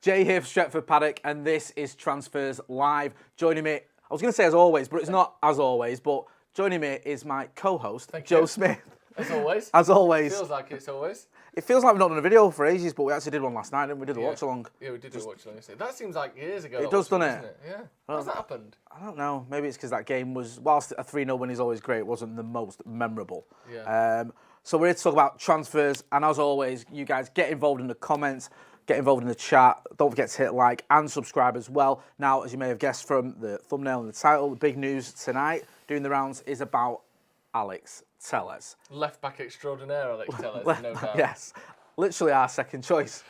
Jay here for Stretford, Paddock, and this is Transfers Live. Joining me, I was going to say as always, but it's not as always, but joining me is my co-host, Joe Smith. As always. As always. Feels like it's always. It feels like we've not done a video for ages, but we actually did one last night, didn't we? We did a watch-along. Yeah, we did do a watch-along. That seems like years ago. It does, doesn't it? Yeah. How's that happened? I don't know. Maybe it's because that game was, whilst a 3-0 win is always great, it wasn't the most memorable. Yeah. So we're here to talk about transfers, and as always, you guys get involved in the comments, get involved in the chat. Don't forget to hit like and subscribe as well. Now, as you may have guessed from the thumbnail and the title, the big news tonight, doing the rounds, is about Alex Telles. Left back extraordinaire, Alex Telles, no doubt. Yes. Literally our second choice.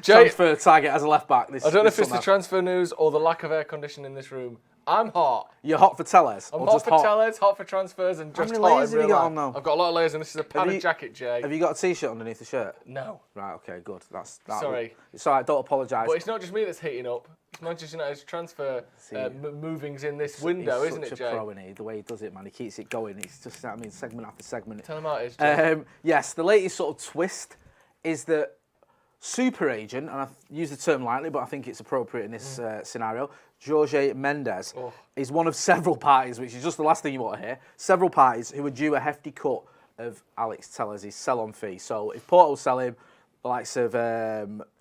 Transfer target as a left back. I don't know if it's the transfer news or the lack of air conditioning in this room. I'm hot. You're hot for Telles? I'm hot for Telles, hot for transfers, and just hot in real life. How many layers have you got on now? I've got a lot of layers, and this is a Paddock jacket, Jay. Have you got a t-shirt underneath the shirt? No. Right, okay, good. Sorry. It's all right, don't apologise. But it's not just me that's heating up. It's Manchester United's transfer movings in this window, isn't it, Jay? He's such a pro, isn't he? The way he does it, man. He keeps it going. It's just, segment after segment. Tell him how it is, Jay. Yes, the latest sort of twist is that super agent, and I use the term lightly, but I think it's appropriate in this scenario, Jorge Mendes is one of several parties, which is just the last thing you want to hear, several parties who are due a hefty cut of Alex Telles' sell-on fee. So if Porto sell him, the likes of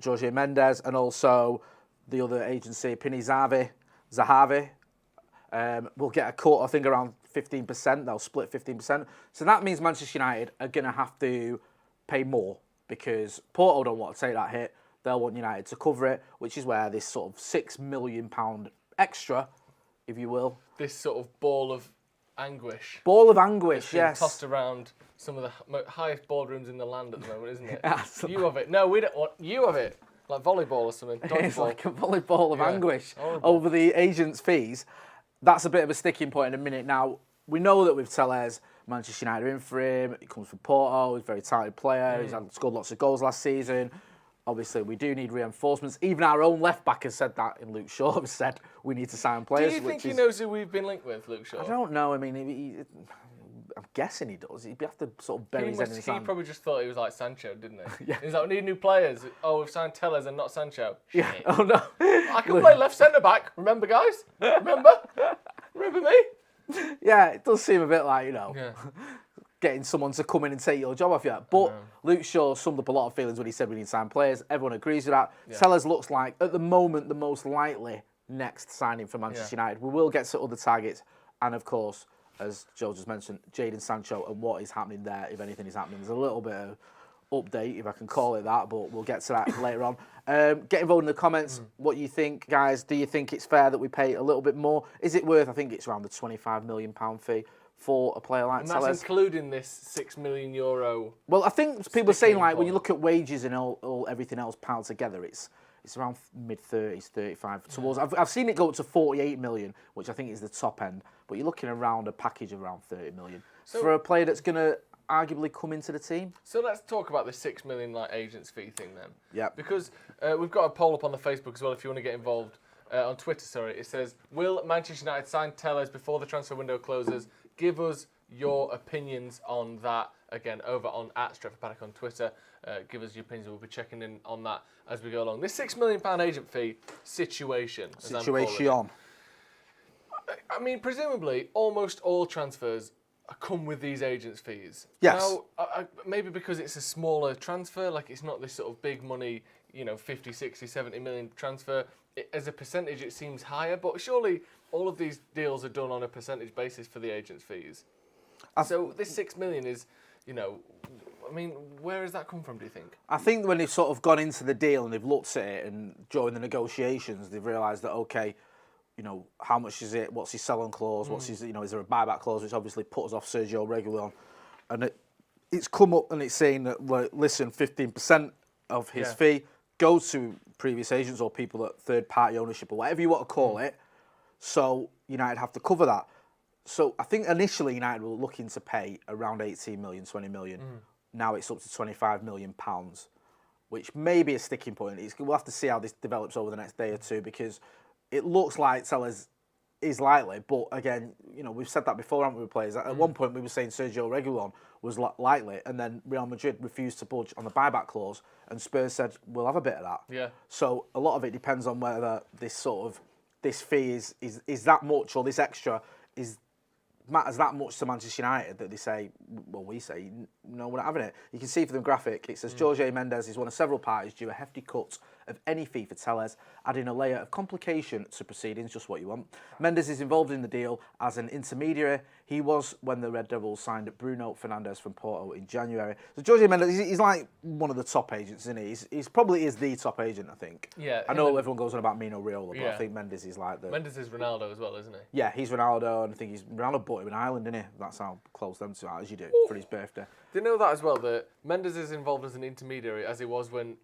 Jorge Mendes and also the other agency, Pini Zahavi, will get a cut, I think, around 15%. They'll split 15%. So that means Manchester United are going to have to pay more because Porto don't want to take that hit. They'll want United to cover it, which is where this sort of £6 million extra, if you will. This sort of ball of anguish. Ball of anguish, yes. Tossed around some of the highest boardrooms in the land at the moment, isn't it? Absolutely. You have it. No, we don't want. You have it. Like volleyball or something. It's like a volleyball of anguish over the agent's fees. That's a bit of a sticking point in a minute. Now, we know that with Telles, Manchester United are in for him. He comes from Porto. He's a very talented player. He's scored lots of goals last season. Obviously, we do need reinforcements. Even our own left-back has said that in Luke Shaw. Has said we need to sign players. Do you think he knows who we've been linked with, Luke Shaw? I don't know. I mean, I'm guessing he does. He'd have to sort of bury his head in his hand. He probably just thought he was like Sancho, didn't he? Yeah. He's like, we need new players. Oh, we've signed Telles and not Sancho. Yeah. Shit. Oh, no. I can play left centre-back. Remember, guys? Remember? Remember me? Yeah, it does seem a bit like, getting someone to come in and take your job off you. But Luke Shaw summed up a lot of feelings when he said we need to sign players. Everyone agrees with that. Yeah. Telles looks like, at the moment, the most likely next signing for Manchester United. We will get to other targets. And, of course, as Joe just mentioned, Jadon Sancho and what is happening there, if anything is happening. There's a little bit of update, if I can call it that, but we'll get to that later on. Get involved in the comments. What you think, guys. Do you think it's fair that we pay a little bit more? Is it worth, I think it's around the £25 million fee for a player like Telles. And that's including this €6 million. Well, I think people are saying, like, when you look at wages and all everything else piled together, it's around mid-30s, 35. Towards I've seen it go up to 48 million, which I think is the top end. But you're looking around a package of around 30 million for a player that's going to arguably come into the team. So let's talk about the £6 million agents fee thing then. Yeah. Because we've got a poll up on the Facebook as well if you want to get involved. On Twitter, sorry. It says, will Manchester United sign Telles before the transfer window closes? Give us your opinions on that. Again, over on @Stretford Paddock on Twitter. Give us your opinions. We'll be checking in on that as we go along. This £6 million agent fee situation. I mean, presumably, almost all transfers come with these agents' fees. Yes. Now, maybe because it's a smaller transfer, like it's not this sort of big money, 50, 60, 70 million transfer. As a percentage, it seems higher, but surely all of these deals are done on a percentage basis for the agent's fees. So this £6 million is, I mean, where has that come from, do you think? I think when they've sort of gone into the deal and they've looked at it and during the negotiations, they've realised that, okay, how much is it? What's his sell-on clause? What's his, is there a buyback clause, which obviously puts off Sergio Reguilon? And it's come up and it's saying that, well, listen, 15% of his fee goes to previous agents or people that third-party ownership or whatever you want to call it. So United have to cover that. So I think initially United were looking to pay around 18 million, 20 million. Now it's up to £25 million, which may be a sticking point. We'll have to see how this develops over the next day or two because it looks like Telles is likely, but again, we've said that before, haven't we, with players? At one point, we were saying Sergio Reguilon was likely, and then Real Madrid refused to budge on the buyback clause, and Spurs said, we'll have a bit of that. Yeah. So a lot of it depends on whether this fee is that much, or this extra matters that much to Manchester United that they say, we say, no, we're not having it. You can see from the graphic, it says Jorge Mendes is one of several parties due a hefty cut of any fee for Tellez, adding a layer of complication to proceedings, just what you want. Mendes is involved in the deal as an intermediary. He was when the Red Devils signed Bruno Fernandes from Porto in January. So Jorge Mendes, he's like one of the top agents, isn't he? He's probably is the top agent, I think. Yeah. I know everyone goes on about Mino Raiola, but I think Mendes is like the... Mendes is Ronaldo as well, isn't he? Yeah, he's Ronaldo, and I think Ronaldo bought him in Ireland, didn't he? That's how close them two are, as you do, for his birthday. Do you know that as well, that Mendes is involved as an intermediary, as he was when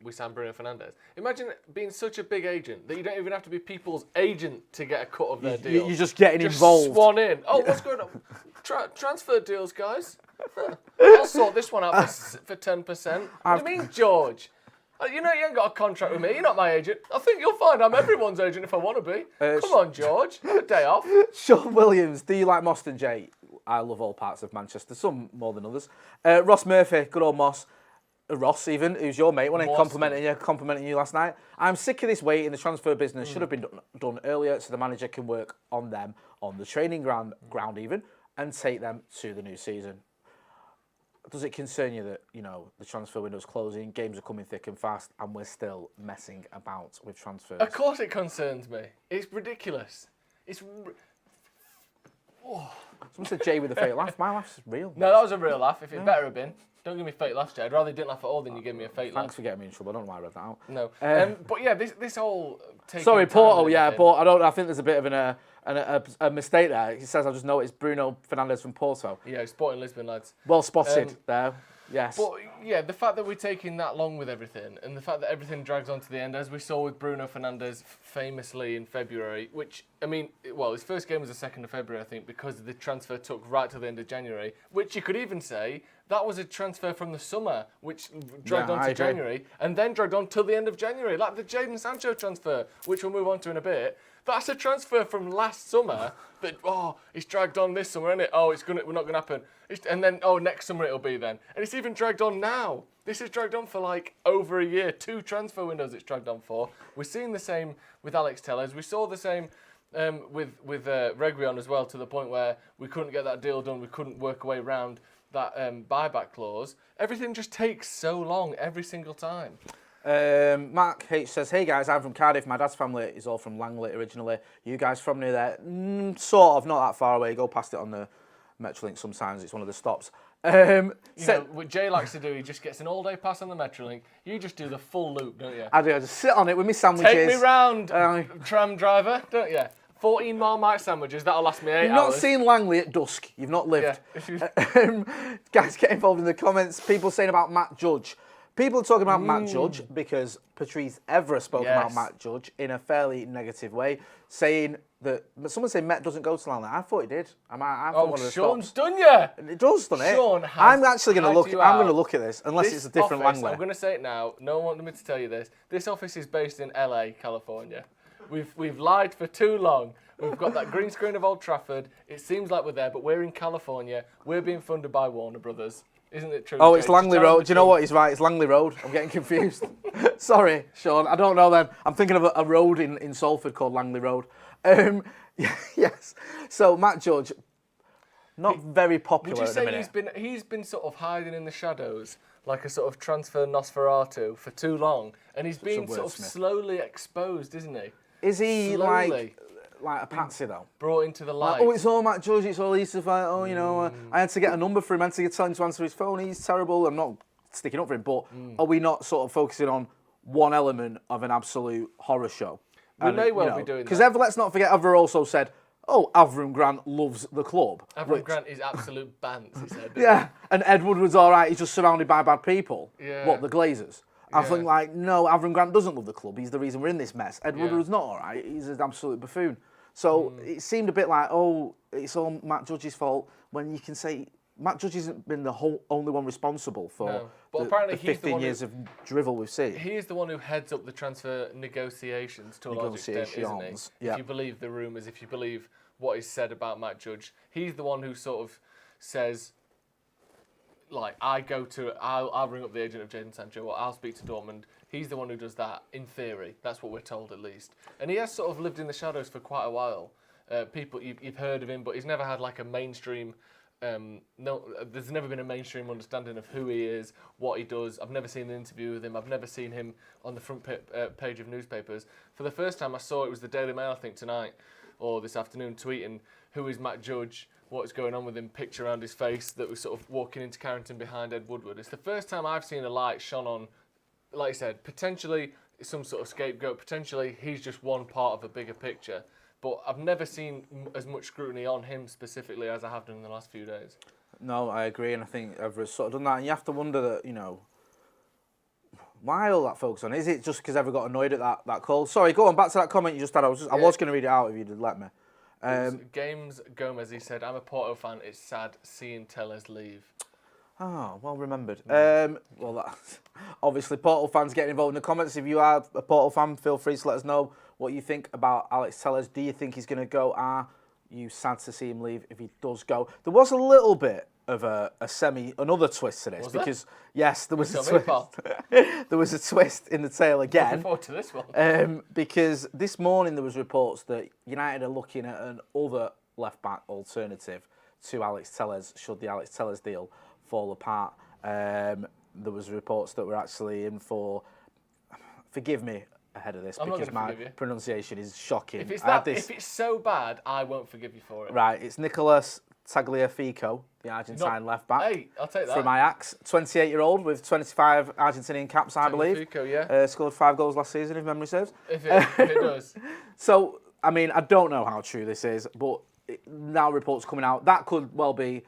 we signed Bruno Fernandes? Imagine being such a big agent that you don't even have to be people's agent to get a cut of their deal. You're just getting involved. Swan in. Oh, what's going on? Transfer deals, guys. I'll sort this one out for 10%. What do you mean, George? You ain't got a contract with me. You're not my agent. I think you'll find I'm everyone's agent if I want to be. Come on, George. Have a day off. Sean Williams, do you like Moston J? I love all parts of Manchester, some more than others. Ross Murphy, good old Moss. Ross, even, who's your mate, wasn't he? Complimenting you last night. I'm sick of this waiting. The transfer business should have been done earlier so the manager can work on them on the training ground even, and take them to the new season. Does it concern you that, the transfer window's closing, games are coming thick and fast, and we're still messing about with transfers? Of course it concerns me. It's ridiculous. Someone said Jay with a fake laugh. My laugh's real. No, that was a real laugh. If it better have been. Don't give me fake laughs, Jay. I'd rather you didn't laugh at all than you give me a fake laugh. Thanks for getting me in trouble. I don't know why I read that out. No. But yeah, this whole... Sorry, Porto, yeah, but I think there's a bit of a mistake there. He says, I just noticed Bruno Fernandes from Porto. Yeah, Sporting Lisbon, lads. Well spotted there. Yes. But yeah, the fact that we're taking that long with everything, and the fact that everything drags on to the end, as we saw with Bruno Fernandes famously in February, which, his first game was the 2nd of February, I think, because the transfer took right to the end of January, which you could even say that was a transfer from the summer, which dragged on to January, and then dragged on till the end of January, like the Jadon Sancho transfer, which we'll move on to in a bit. That's a transfer from last summer that, it's dragged on this summer, isn't it? We're not going to happen. And then, next summer it'll be then. And it's even dragged on now. This is dragged on for like over a year. 2 transfer windows it's dragged on for. We're seeing the same with Alex Tellez. We saw the same with Reguilon as well, to the point where we couldn't get that deal done. We couldn't work our way around that buyback clause. Everything just takes so long every single time. Mark H says, hey guys, I'm from Cardiff. My dad's family is all from Langley originally. You guys from near there? Sort of, not that far away. Go past it on the Metrolink sometimes. It's one of the stops. What Jay likes to do, he just gets an all-day pass on the Metrolink. You just do the full loop, don't you? I do. I just sit on it with my sandwiches. Take me round, tram driver, don't you? 14 Marmite sandwiches, that'll last me 8 hours. You've not seen Langley at dusk. You've not lived. Yeah. Guys, get involved in the comments. People saying about Matt Judge. People are talking about Matt Judge because Patrice Evra spoke about Matt Judge in a fairly negative way, saying that someone said Met doesn't go to Langley. I thought he did. I thought one of the Sean's stops. done you. It does, doesn't it? Sean has I'm actually going to look. you I'm out. going to look at this unless it's a different office, Langley. I'm going to say it now. No one wanted me to tell you this. This office is based in LA, California. We've lied for too long. We've got that green screen of Old Trafford. It seems like we're there, but we're in California. We're being funded by Warner Brothers. Isn't it true? Oh, it's Langley Road. Do you know what? He's right. It's Langley Road. I'm getting confused. Sorry, Sean. I don't know then. I'm thinking of a road in Salford called Langley Road. Yes. So, Matt Judge, not very popular Would you at the say minute. he's been sort of hiding in the shadows, like a sort of transfer Nosferatu for too long, and he's been sort of slowly exposed, isn't he? Is he slowly like a patsy though? Brought into the light. It's all Matt Judge, it's all Easter fight. I had to get a number for him, I had to tell him to answer his phone. He's terrible. I'm not sticking up for him, but are we not sort of focusing on one element of an absolute horror show? We may well be doing that. Because let's not forget, Evra also said, Avram Grant loves the club. Avram Grant is absolute bants, he said. Yeah, and Edward was all right, he's just surrounded by bad people. Yeah. What, the Glazers? I think, no, Avram Grant doesn't love the club. He's the reason we're in this mess. Edward was not all right. He's an absolute buffoon. So it seemed a bit like, it's all Matt Judge's fault, when you can say Matt Judge hasn't been the only one responsible for but apparently the he's 15 the years of drivel we've seen. He is the one who heads up the transfer negotiations to a large extent, isn't he? Yep. If you believe the rumours, if you believe what is said about Matt Judge, he's the one who sort of says, like, I'll ring up the agent of Jadon Sancho, or I'll speak to Dortmund. He's the one who does that, in theory. That's what we're told, at least. And he has sort of lived in the shadows for quite a while. People, you've heard of him, but he's never had, like, a mainstream... there's never been a mainstream understanding of who he is, what he does. I've never seen an interview with him. I've never seen him on the front page of newspapers. For the first time I saw it was the Daily Mail, I think, tonight, or this afternoon, tweeting, who is Matt Judge? What is going on with him, picture around his face that was sort of walking into Carrington behind Ed Woodward. It's the first time I've seen a light shone on, like I said, potentially some sort of scapegoat, potentially he's just one part of a bigger picture. But I've never seen as much scrutiny on him specifically as I have done in the last few days. No, I agree, and I think Everett's sort of done that. And you have to wonder that, why all that focus on? Is it just because Everett got annoyed at that call? Sorry, go on, back to that comment you just had. I was going to read it out if you'd let me. Games Gomez, he said, I'm a Porto fan. It's sad seeing Tellez leave. Oh, well remembered. Obviously, Porto fans getting involved in the comments. If you are a Porto fan, feel free to let us know what you think about Alex Tellez. Do you think he's going to go? Are you sad to see him leave if he does go? There was a little bit of another twist to this. Yes, there was a twist. There was a twist in the tale again. Looking forward to this one. Because this morning there was reports that United are looking at an other left-back alternative to Alex Tellez should the Alex Tellez deal fall apart. There was reports that we're actually in for... Forgive me ahead of this because my pronunciation is shocking. If it's so bad, I won't forgive you for it. Right, it's Nicolas Tagliafico, the Argentine left-back. Hey, I'll take that. From Ajax, 28-year-old with 25 Argentinian caps, I believe. Yeah. Scored 5 goals last season, if memory serves. If it does. So, I mean, I don't know how true this is, but now reports coming out, that could well be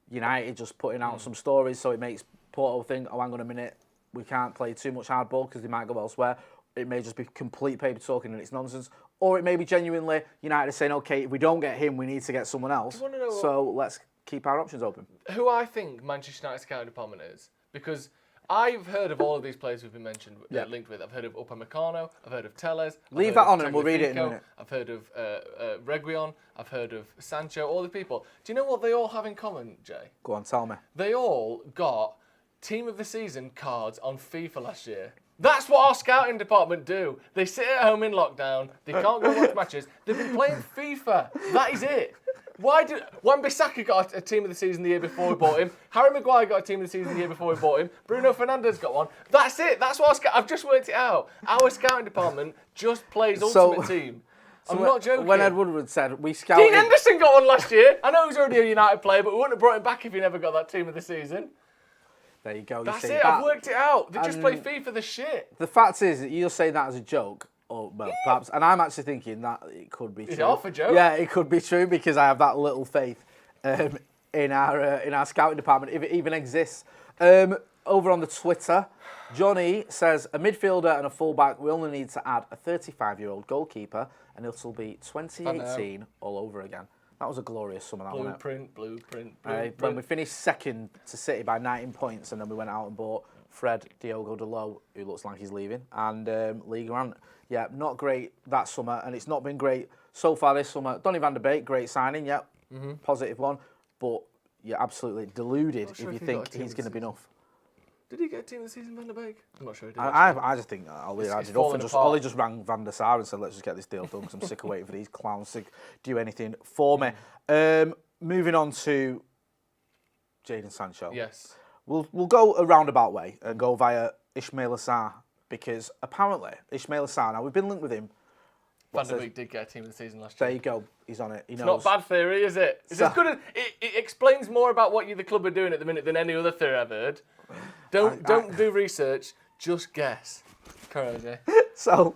United just putting out some stories so it makes Porto think, oh, hang on a minute, we can't play too much hardball because they might go elsewhere. It may just be complete paper talking and it's nonsense. Or it may be genuinely United saying, okay, if we don't get him, we need to get someone else. So let's keep our options open. Who I think Manchester United's scouting department is? Because I've heard of all of these players who've been mentioned, linked with. I've heard of Upamecano, I've heard of Tellez. Leave that on and we'll read it in a minute. I've heard of Reguilon, I've heard of Sancho, all the people. Do you know what they all have in common, Jay? Go on, tell me. They all got Team of the Season cards on FIFA last year. That's what our scouting department do. They sit at home in lockdown. They can't go watch matches. They've been playing FIFA. That is it. Wan-Bissaka got a Team of the Season the year before we bought him. Harry Maguire got a Team of the Season the year before we bought him. Bruno Fernandes got one. That's it. That's what I've just worked it out. Our scouting department just plays Ultimate Team. I'm not joking. When Ed Woodward said we scouted... Dean Henderson got one last year. I know he was already a United player, but we wouldn't have brought him back if he never got that Team of the Season. There you go. That's it. I've worked it out. They just play FIFA the shit. The fact is that you're saying that as a joke, or well, perhaps, and I'm actually thinking that it could be true. Is it off a joke? Yeah, it could be true because I have that little faith in our scouting department, if it even exists. Over on the Twitter, Johnny says a midfielder and a fullback. We only need to add a 35-year-old goalkeeper, and it'll be 2018 all over again. That was a glorious summer, that wasn't it? Blueprint. When we finished second to City by 19 points, and then we went out and bought Fred Diogo Dalot, who looks like he's leaving, and Ligue 1. Yeah, not great that summer, and it's not been great so far this summer. Donny van der Beek, great signing, positive one, but you're absolutely deluded if you think he's going to be enough. Did he get a Team of the Season, Van der Beek? I'm not sure he did. I just think Ollie had enough, and Ollie just rang Van der Sar and said, let's just get this deal done, because I'm sick of waiting for these clowns to do anything for me. Moving on to Jadon Sancho. Yes. We'll go a roundabout way and go via Ismail Assar, because apparently Ismail Assar, now we've been linked with him. Van der Beek did get a Team of the Season last year. There you go. He's on it. He knows. It's not bad theory, is it? It's as good as it explains more about what the club are doing at the minute than any other theory I've heard. Don't do research. Just guess. Carry on, Jay. So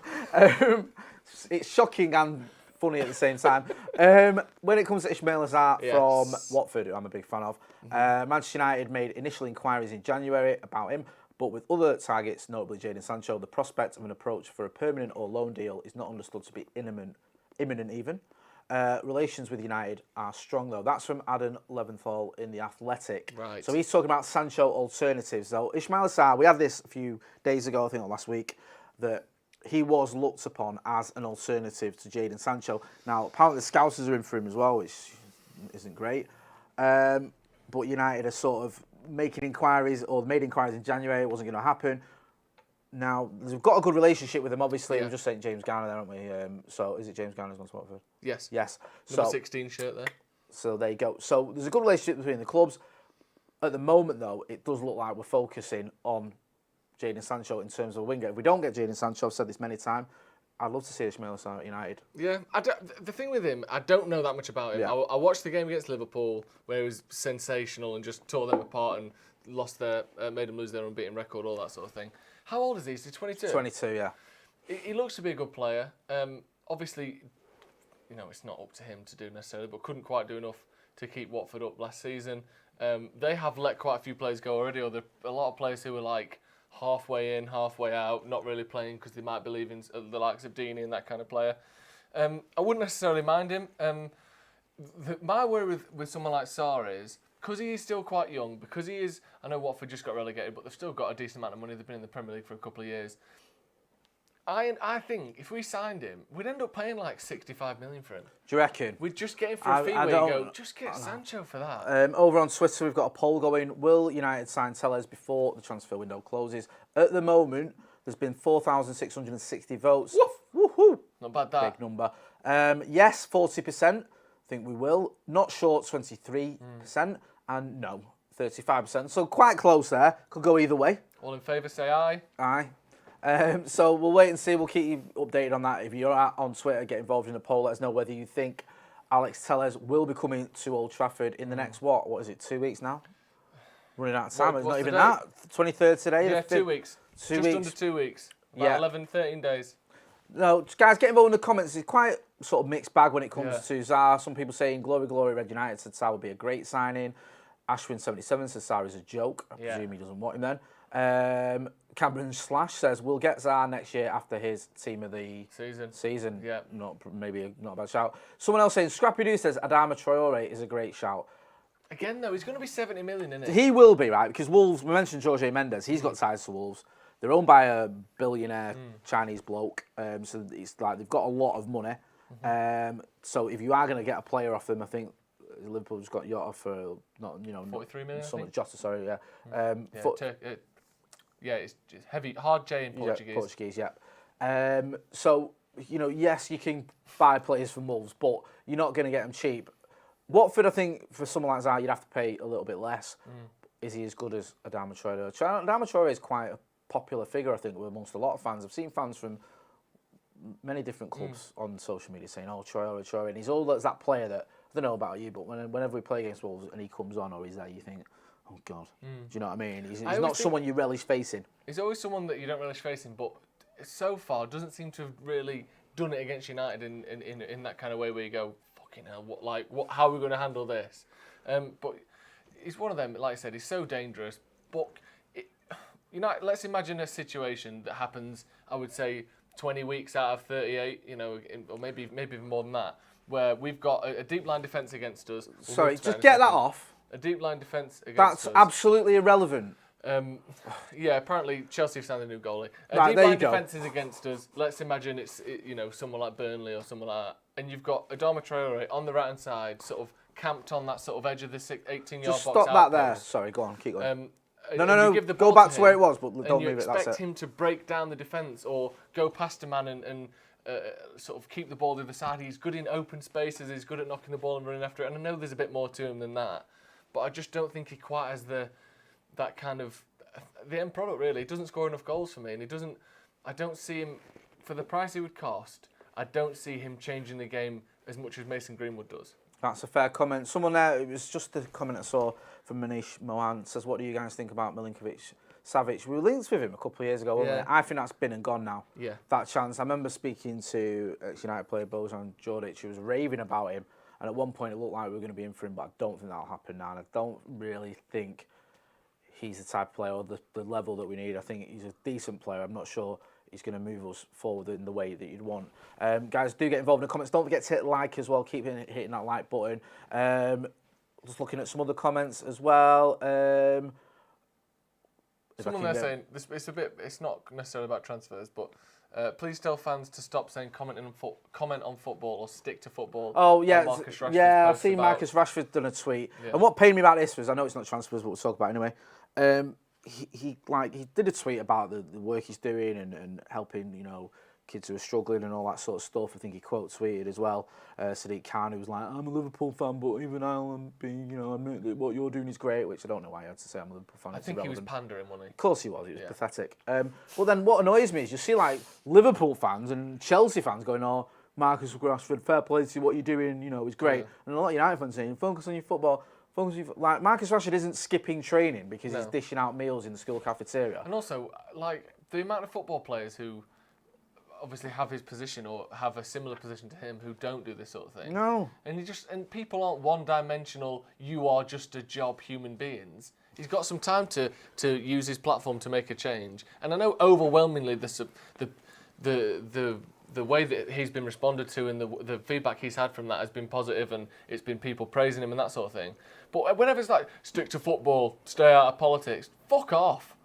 it's shocking and funny at the same time. When it comes to Ismail Assar from Watford, who I'm a big fan of, Manchester United made initial inquiries in January about him, but with other targets, notably Jadon Sancho, the prospect of an approach for a permanent or loan deal is not understood to be imminent even. relations with United are strong, though. That's from Adam Leventhal in The Athletic. Right. So he's talking about Sancho alternatives. So Ismail Assar, we had this a few days ago, I think, or last week, that he was looked upon as an alternative to Jadon Sancho. Now, apparently the Scousers are in for him as well, which isn't great. But United are sort of making inquiries, or made inquiries in January. It wasn't going to happen. Now, we've got a good relationship with him, obviously. Yeah. We're just saying James Garner there, aren't we? So, is it James Garner's gone to Watford? Yes. Yes. Number 16 shirt there. So, there you go. So, there's a good relationship between the clubs. At the moment, though, it does look like we're focusing on Jadon Sancho in terms of a winger. If we don't get Jadon Sancho, I've said this many times, I'd love to see Ismail Assar at United. Yeah, the thing with him, I don't know that much about him. Yeah. I watched the game against Liverpool where he was sensational and just tore them apart and made them lose their unbeaten record, all that sort of thing. How old is he? Is he 22? 22, yeah. He looks to be a good player. Obviously, it's not up to him to do necessarily, but couldn't quite do enough to keep Watford up last season. They have let quite a few players go already, or there are a lot of players who were like halfway in, halfway out, not really playing because they might be leaving, the likes of Deeney and that kind of player. I wouldn't necessarily mind him. My worry with someone like Sarr is, because he is still quite young, because he is, I know Watford just got relegated, but they've still got a decent amount of money. They've been in the Premier League for a couple of years. I think if we signed him, we'd end up paying like 65 million for him. Do you reckon? We'd just get him for a fee where you go, just get Sancho for that. Over on Twitter, we've got a poll going. Will United sign Telles before the transfer window closes? At the moment, there's been 4,660 votes. Woof! Woohoo! Not bad, that. Big number. Yes, 40%. Think we will. Not sure, 23%. And no, 35%. So quite close there. Could go either way. All in favour, say aye. Aye. So we'll wait and see. We'll keep you updated on that. If you're on Twitter, get involved in the poll. Let us know whether you think Alex Telles will be coming to Old Trafford in the next, what is it, 2 weeks now? Running out of time. It's not even that. 23rd today. Yeah, 2 weeks. Just under 2 weeks. About 11, 13 days. No, guys, get involved in the comments. It's quite sort of mixed bag when it comes to Zaha. Some people saying, glory, glory, Red United said Zaha would be a great signing. Ashwin77 says Zaha is a joke. I presume he doesn't want him then. Cameron Slash says, we'll get Zaha next year after his team of the season. Yeah. Maybe not a bad shout. Someone else saying, Scrappy Doo says, Adama Traore is a great shout. Again, though, he's going to be 70 million, isn't he? He will be, right? Because Wolves, we mentioned Jorge Mendes. He's got ties to Wolves. They're owned by a billionaire Chinese bloke. So it's like they've got a lot of money. So if you are going to get a player off them, I think Liverpool just got Jota for, 43 million, Jota, sorry, yeah. It's just heavy, hard J in Portuguese. Yeah, Portuguese, yeah. So, yes, you can buy players from Wolves, but you're not going to get them cheap. Watford, I think, for someone like that, you'd have to pay a little bit less. Is he as good as Adama Traore? Adama Traore is quite a popular figure, I think, amongst a lot of fans. I've seen fans from many different clubs on social media saying, oh, Traore. And he's all as that player that, I don't know about you, but whenever we play against Wolves and he comes on or he's there, you think, oh, God. Do you know what I mean? He's not someone you relish facing. He's always someone that you don't relish facing, but so far doesn't seem to have really done it against United in that kind of way where you go, fucking hell, how are we going to handle this? But he's one of them, like I said, he's so dangerous. But let's imagine a situation that happens, I would say, 20 weeks out of 38, or maybe even more than that, where we've got a deep line defence against us. Sorry, just get that off. A deep line defence against us. That's absolutely irrelevant. Apparently Chelsea have signed a new goalie. Right, deep line defence is against us. Let's imagine it's someone like Burnley or someone like that, and you've got Adama Traore on the right hand side, sort of camped on that sort of edge of the 18-yard box. Just stop that there. Sorry, go on, keep going. No. Go back to where it was, but don't move it. That's it. And you expect him to break down the defence or go past a man and sort of keep the ball to the side. He's good in open spaces. He's good at knocking the ball and running after it. And I know there's a bit more to him than that, but I just don't think he quite has that kind of the end product. Really, he doesn't score enough goals for me, and he doesn't. I don't see him for the price he would cost. I don't see him changing the game as much as Mason Greenwood does. That's a fair comment. Someone there, it was just a comment I saw from Manish Mohan, says, what do you guys think about Milinkovic-Savic? We were linked with him a couple of years ago, wasn't we? I think that's been and gone now. Yeah. That chance. I remember speaking to ex-United player Bojan Djordjic, who was raving about him, and at one point it looked like we were going to be in for him, but I don't think that'll happen now. And I don't really think he's the type of player or the level that we need. I think he's a decent player. I'm not sure he's going to move us forward in the way that you'd want. Guys, do get involved in the comments. Don't forget to hit like as well. Keep hitting that like button. Just looking at some other comments as well. Someone there saying it's not necessarily about transfers, but please tell fans to stop saying comment on football or stick to football. Oh yeah, I've seen about... Marcus Rashford done a tweet, and what pained me about this was, I know it's not transfers, but we'll talk about it anyway. He did a tweet about the work he's doing and helping, you know, kids who are struggling and all that sort of stuff. I think he quote tweeted as well. Sadiq Khan, who was like, "I'm a Liverpool fan, but even I'll admit that what you're doing is great," which I don't know why he had to say I'm a Liverpool fan. I think he was pandering, wasn't he? Of course he was. He was pathetic. Well, then what annoys me is you see like Liverpool fans and Chelsea fans going, "Oh, Marcus Rashford, fair play to you, what you're doing, you know, it's great." And a lot of United fans saying, "Focus on your football." Like Marcus Rashford isn't skipping training because he's dishing out meals in the school cafeteria. And also, like the amount of football players who obviously have his position or have a similar position to him who don't do this sort of thing. No. And people aren't one-dimensional. You are just a job human beings. He's got some time to use his platform to make a change. And I know overwhelmingly the way that he's been responded to and the feedback he's had from that has been positive, and it's been people praising him and that sort of thing. But whenever it's like, stick to football, stay out of politics, fuck off.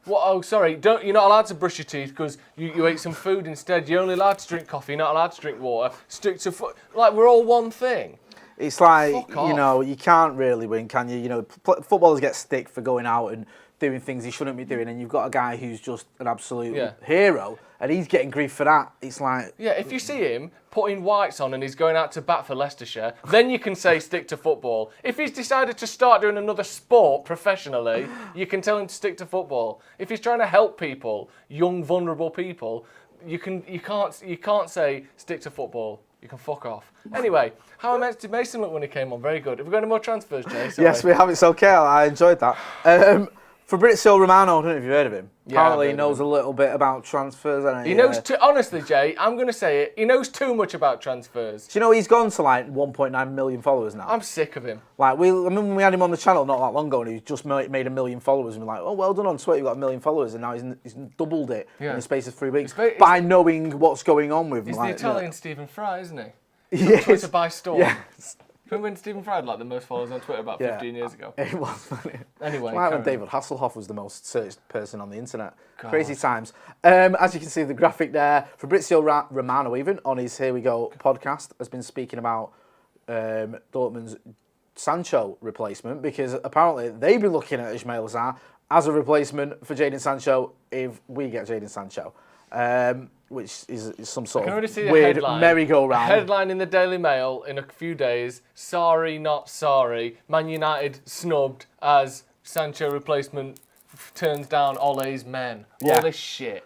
What? Oh, sorry, you're not allowed to brush your teeth because you ate some food instead. You're only allowed to drink coffee, you're not allowed to drink water. Stick to like, we're all one thing. It's like, you know, you can't really win, can you? You know, footballers get stick for going out and doing things he shouldn't be doing, and you've got a guy who's just an absolute hero, and he's getting grief for that. It's like... Yeah, if you see him putting whites on and he's going out to bat for Leicestershire, then you can say stick to football. If he's decided to start doing another sport professionally, you can tell him to stick to football. If he's trying to help people, young, vulnerable people, you can't say stick to football. You can fuck off. Anyway, how immense did Mason look when he came on? Very good. Have we got any more transfers, Jay? Sorry. Yes, we have. It's okay. I enjoyed that. Fabrizio Romano, I don't know if you've heard of him. Apparently he knows a little bit about transfers. He knows honestly, Jay, I'm going to say it, he knows too much about transfers. Do you know he's gone to like 1.9 million followers now? I'm sick of him. Like, when we had him on the channel not that long ago, and he just made 1 million followers, and we're like, oh, well done on Twitter, you've got 1 million followers, and now he's doubled it in the space of 3 weeks by knowing what's going on with him. He's like, the Italian Stephen Fry, isn't he? Yes. Twitter by storm. Yes. Remember when Stephen Fry had like the most followers on Twitter about 15 years ago? It was funny. Anyway, like when David Hasselhoff was the most searched person on the internet. God. Crazy times. As you can see the graphic there, Fabrizio Romano, even on his Here We Go podcast, has been speaking about Dortmund's Sancho replacement, because apparently they've been looking at Ismail Azar as a replacement for Jadon Sancho if we get Jadon Sancho. Which is some sort of weird merry-go-round. Headline in the Daily Mail in a few days, sorry, not sorry, Man United snubbed as Sancho replacement turns down Ole's men. All this shit.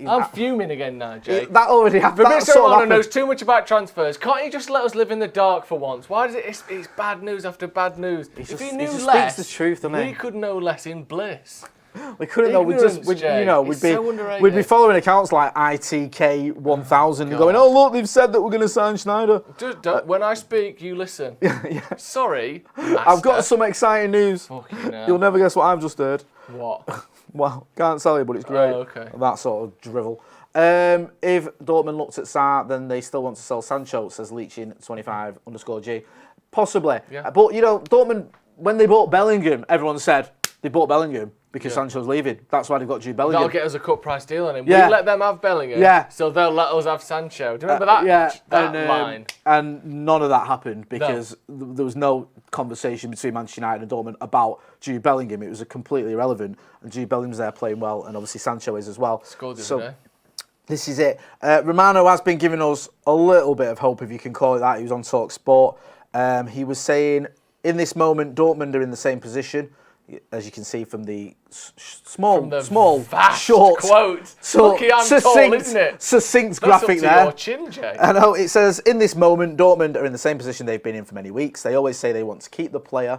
I'm fuming again now, Jay. That already happened. Fabrizio Romano knows too much about transfers. Can't he just let us live in the dark for once? Why does it's bad news after bad news? If he knew less, speaks the truth, we could know less in bliss. We couldn't know. We'd be following accounts like ITK 1000 and going, "Oh look, they've said that we're going to sign Schneider." When I speak, you listen. Sorry, I've got some exciting news. You'll never guess what I've just heard. What? Well, can't tell you, but it's great. Oh, okay. That sort of drivel. If Dortmund looked at Sarr, then they still want to sell Sancho, says Leachin25_G. Possibly. Yeah. But, you know, Dortmund, when they bought Bellingham, everyone said they bought Bellingham because Sancho's leaving. That's why they've got Jude Bellingham. That'll get us a cut price deal on him. We let them have Bellingham, so they'll let us have Sancho. Do you remember that line? And none of that happened because there was no conversation between Manchester United and Dortmund about Jude Bellingham. It was completely irrelevant. And Jude Bellingham's there playing well, and obviously Sancho is as well. Scored the other day. This is it. Romano has been giving us a little bit of hope, if you can call it that. He was on TalkSport. He was saying, in this moment, Dortmund are in the same position, as you can see from the small, short quote. Lucky I'm tall, isn't it? Succinct graphic there. Your chin, Jay. I know, it says, in this moment, Dortmund are in the same position they've been in for many weeks. They always say they want to keep the player.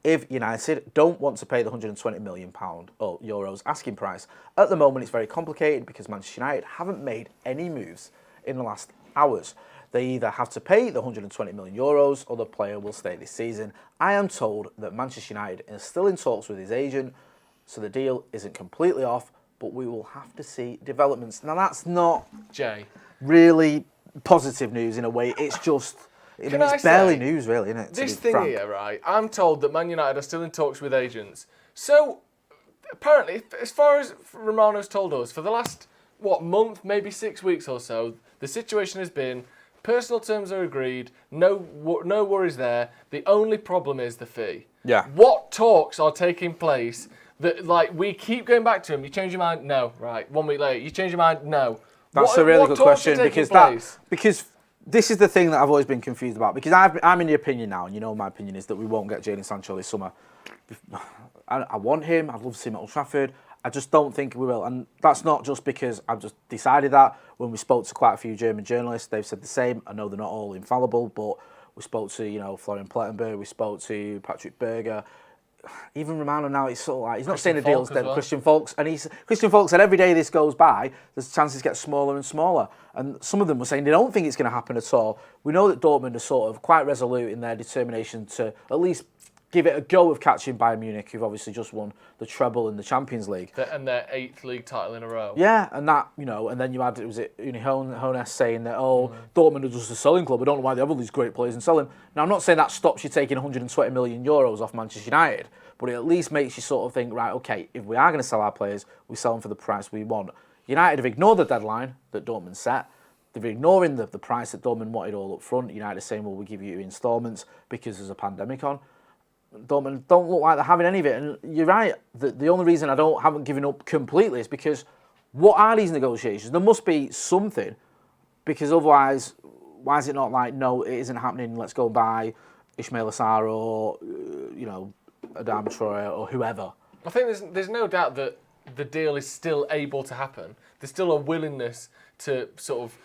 If United don't want to pay the £120 million or euros asking price, at the moment it's very complicated because Manchester United haven't made any moves in the last hours. They either have to pay the €120 million or the player will stay this season. I am told that Manchester United is still in talks with his agent, so the deal isn't completely off, but we will have to see developments. Now, that's not Jay. really positive news in a way. It's just, it's barely news, really, isn't it? This thing here, right? I'm told that Man United are still in talks with agents. So, apparently, as far as Romano's told us, for the last, month, maybe 6 weeks or so, the situation has been personal terms are agreed, no worries there. The only problem is the fee. Yeah. What talks are taking place that, like, we keep going back to him? You change your mind? No. Right. 1 week later, you change your mind? No. That's a really good question because this is the thing that I've always been confused about. Because I'm in the opinion now, and you know my opinion is that we won't get Jadon Sancho this summer. I want him. I'd love to see him at Old Trafford. I just don't think we will. And that's not just because I've just decided that. When we spoke to quite a few German journalists, they've said the same. I know they're not all infallible, but we spoke to, Florian Plettenberg, we spoke to Patrick Berger. Even Romano now, he's sort of like, he's not saying the deal's dead. Christian Folks, and Christian Folks said every day this goes by, the chances get smaller and smaller. And some of them were saying they don't think it's going to happen at all. We know that Dortmund are sort of quite resolute in their determination to at least give it a go of catching Bayern Munich, who've obviously just won the treble in the Champions League. And their 8th league title in a row. Yeah, and that, and then you had, Uni Hoeneß saying that, Dortmund are just a selling club. I don't know why they have all these great players and sell them. Now, I'm not saying that stops you taking 120 million euros off Manchester United, but it at least makes you sort of think, right, okay, if we are going to sell our players, we sell them for the price we want. United have ignored the deadline that Dortmund set. They're ignoring the price that Dortmund wanted all up front. United are saying, well, we'll give you instalments because there's a pandemic on. Dortmund don't look like they're having any of it. And you're right, the only reason I haven't given up completely is because what are these negotiations? There must be something, because otherwise, why is it not like, no, it isn't happening, let's go buy Ismail Assar or, Adama Traore or whoever. I think there's no doubt that the deal is still able to happen. There's still a willingness to sort of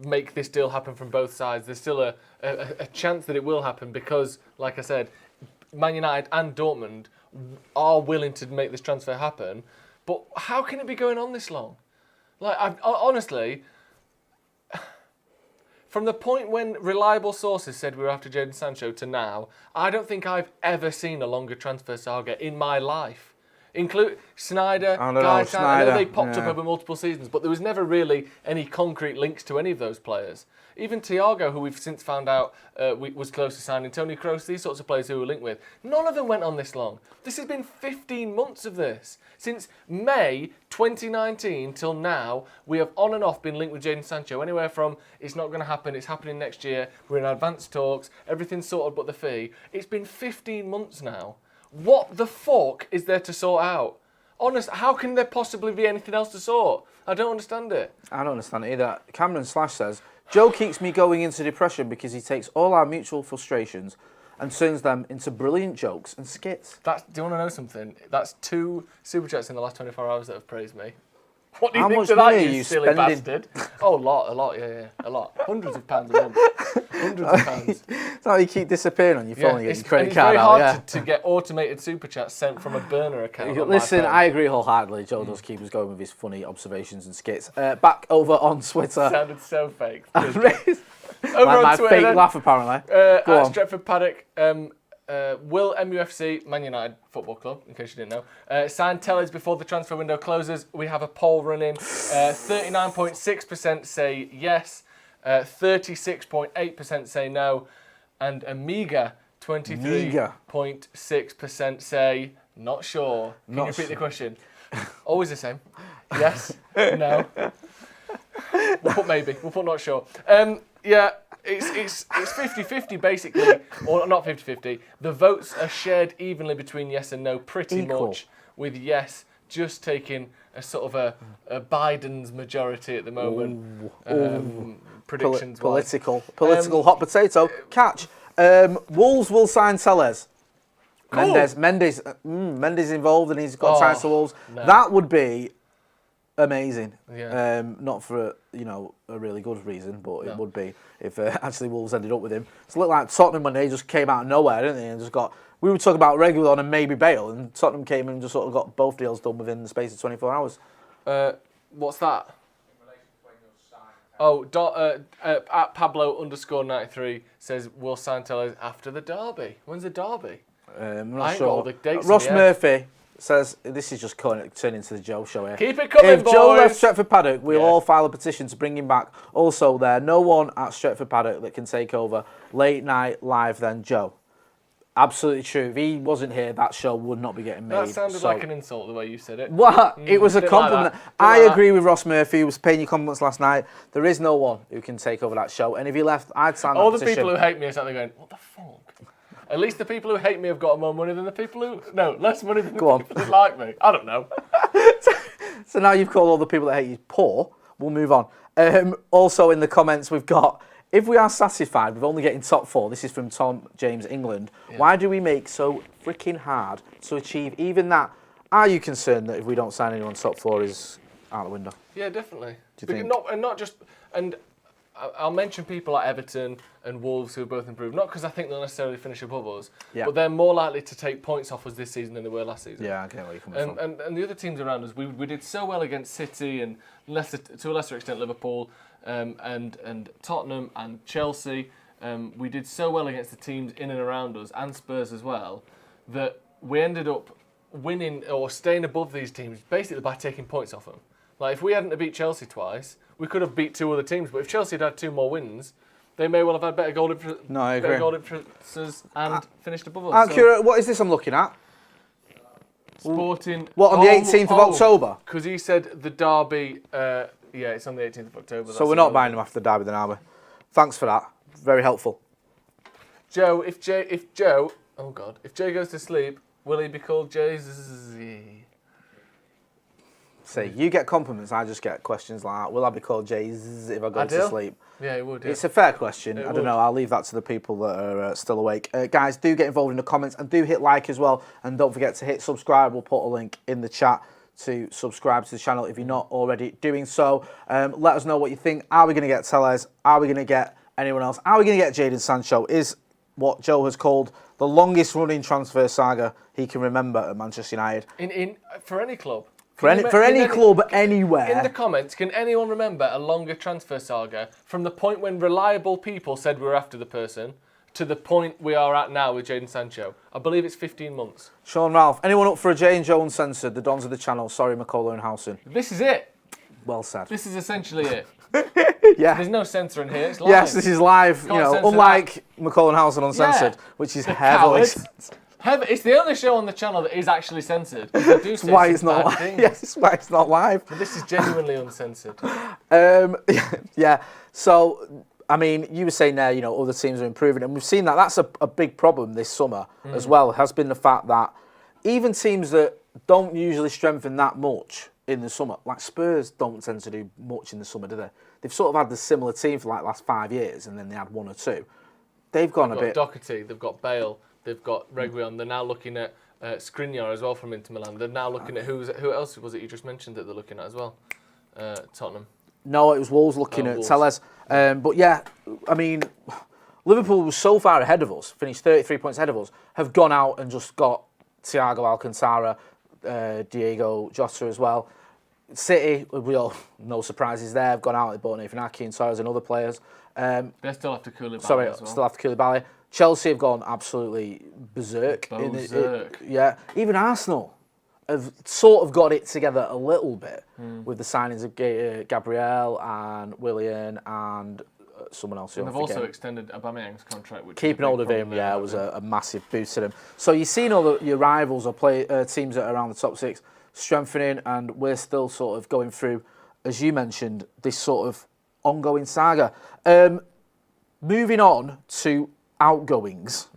make this deal happen from both sides. There's still a chance that it will happen because, like I said, Man United and Dortmund are willing to make this transfer happen. But how can it be going on this long? Like, honestly, from the point when reliable sources said we were after Jadon Sancho to now, I don't think I've ever seen a longer transfer saga in my life. Include Sneijder, Guy, I know they popped up over multiple seasons, but there was never really any concrete links to any of those players. Even Thiago, who we've since found out was close to signing, Toni Kroos, these sorts of players who we were linked with, none of them went on this long. This has been 15 months of this. Since May 2019 till now, we have on and off been linked with Jadon Sancho, anywhere from it's not going to happen, it's happening next year, we're in advanced talks, everything's sorted but the fee. It's been 15 months now. What the fuck is there to sort out? Honest, how can there possibly be anything else to sort? I don't understand it. I don't understand it either. Cameron Slash says, Joe keeps me going into depression because he takes all our mutual frustrations and turns them into brilliant jokes and skits. Do you want to know something? That's 2 Super Chats in the last 24 hours that have praised me. What do you think of that, you silly bastard? Oh, a lot, yeah, a lot. Hundreds of pounds a month. Hundreds of pounds. It's how you keep disappearing on your phone and get your credit it's card very out. hard to get automated Super Chats sent from a burner account. Listen, I agree wholeheartedly. Joe does keep us going with his funny observations and skits. Back over on Twitter. Sounded so fake. Over on Twitter, fake then. Laugh, apparently. At Stretford Paddock, will MUFC, Man United Football Club, in case you didn't know, sign Tellers before the transfer window closes? We have a poll running. 39.6% say yes, 36.8% say no, and a meager 23.6% say not sure. Can you repeat the question? Always the same. Yes, no. We'll put maybe. We'll put not sure. Yeah. It's 50-50 basically, or not 50-50. The votes are shared evenly between yes and no pretty much, with yes just taking a sort of a Biden's majority at the moment. Predictions political hot potato. Catch. Wolves will sign Tellez. Cool. Mendes involved and he's got ties to Wolves. No. That would be amazing. Yeah. Not for a really good reason, but it would be if actually Wolves ended up with him. It's a little like Tottenham when they just came out of nowhere, didn't they? And we were talking about Reguilon and maybe Bale, and Tottenham came and just sort of got both deals done within the space of 24 hours. What's that? Oh, at Pablo_93 says we'll sign Tellez after the derby. When's the derby? I'm not I ain't sure. got all the dates Ross Murphy says, this is just turning into the Joe show here. Keep it coming, If boys. Joe left Stretford Paddock, we'll all file a petition to bring him back. Also, no one at Stretford Paddock that can take over late night live than Joe. Absolutely true. If he wasn't here, that show would not be getting made. That sounded like an insult the way you said it. What? It was a compliment. Like I agree with Ross Murphy, who was paying you compliments last night. There is no one who can take over that show. And if he left, I'd sign all that the petition. people who hate me are sat there going, what the fuck? At least the people who hate me have got more money than the people who... No, less money than the people who like me. I don't know. So now you've called all the people that hate you poor. We'll move on. Also in the comments we've got, if we are satisfied with only getting top 4, this is from Tom James England, why do we make so freaking hard to achieve even that? Are you concerned that if we don't sign anyone, top 4 is out the window? Yeah, definitely. Do you think? Not just... And I'll mention people like Everton and Wolves who have both improved, not because I think they'll necessarily finish above us, but they're more likely to take points off us this season than they were last season. Yeah, I get where you're coming from. And the other teams around us, we did so well against City and to a lesser extent Liverpool and Tottenham and Chelsea. We did so well against the teams in and around us and Spurs as well that we ended up winning or staying above these teams basically by taking points off them. Like if we hadn't beat Chelsea twice, we could have beat 2 other teams. But if Chelsea had 2 more wins, they may well have had better goal differences and finished above us. I'm curious, what is this I'm looking at? Sporting. What, on the 18th of October? Because he said the derby. It's on the 18th of October. So we're not buying them after the derby then, are we? Thanks for that. Very helpful. Joe, if Jay goes to sleep, will he be called Jay-Z? See, you get compliments, I just get questions like that. Will I be called Jay-Z if I go to sleep? Yeah, it would. Yeah. It's a fair question. I don't know. I'll leave that to the people that are still awake. Guys, do get involved in the comments and do hit like as well. And don't forget to hit subscribe. We'll put a link in the chat to subscribe to the channel if you're not already doing so. Let us know what you think. Are we going to get Tellez? Are we going to get anyone else? Are we going to get Jadon Sancho? Is what Joe has called the longest running transfer saga he can remember at Manchester United. For any club. For any club, anywhere. In the comments, can anyone remember a longer transfer saga from the point when reliable people said we were after the person to the point we are at now with Jadon Sancho? I believe it's 15 months. Sean Ralph, anyone up for a J and Joe Uncensored? The Dons of the channel. Sorry, McCullough and Howson. This is it. Well said. This is essentially it. Yeah. There's no censoring here. It's live. Yes, this is live. Unlike McCullough and Howson Uncensored, which is heavily censored. It's the only show on the channel that is actually censored. That's why it's not live. Yes, it's why it's not live. But this is genuinely uncensored. Yeah. So, I mean, you were saying there, other teams are improving, and we've seen that. That's a big problem this summer as well. Has been the fact that even teams that don't usually strengthen that much in the summer, like Spurs, don't tend to do much in the summer, do they? They've sort of had the similar team for like last 5 years, and then they had 1 or 2. They've gone a bit. Doherty, they've got Bale. They've got Reguilon. They're now looking at Skriniar as well from Inter Milan. They're now looking at who else was it you just mentioned that they're looking at as well? Tottenham. No, it was Wolves looking at Tellez. But yeah, I mean, Liverpool was so far ahead of us, finished 33 points ahead of us, have gone out and just got Thiago Alcantara, Diego Jota as well. City, no surprises there, have gone out, they bought Nathan Ake and Torres and other players. They still have to Koulibaly as well. Still have to Koulibaly. Chelsea have gone absolutely berserk. Yeah, even Arsenal have sort of got it together a little bit with the signings of Gabriel and Willian and someone else. And they've also extended Aubameyang's contract. Which keeping hold of him, was a massive boost to them. So you've seen all your rivals or teams that are around the top 6 strengthening, and we're still sort of going through, as you mentioned, this sort of ongoing saga. Moving on to outgoings.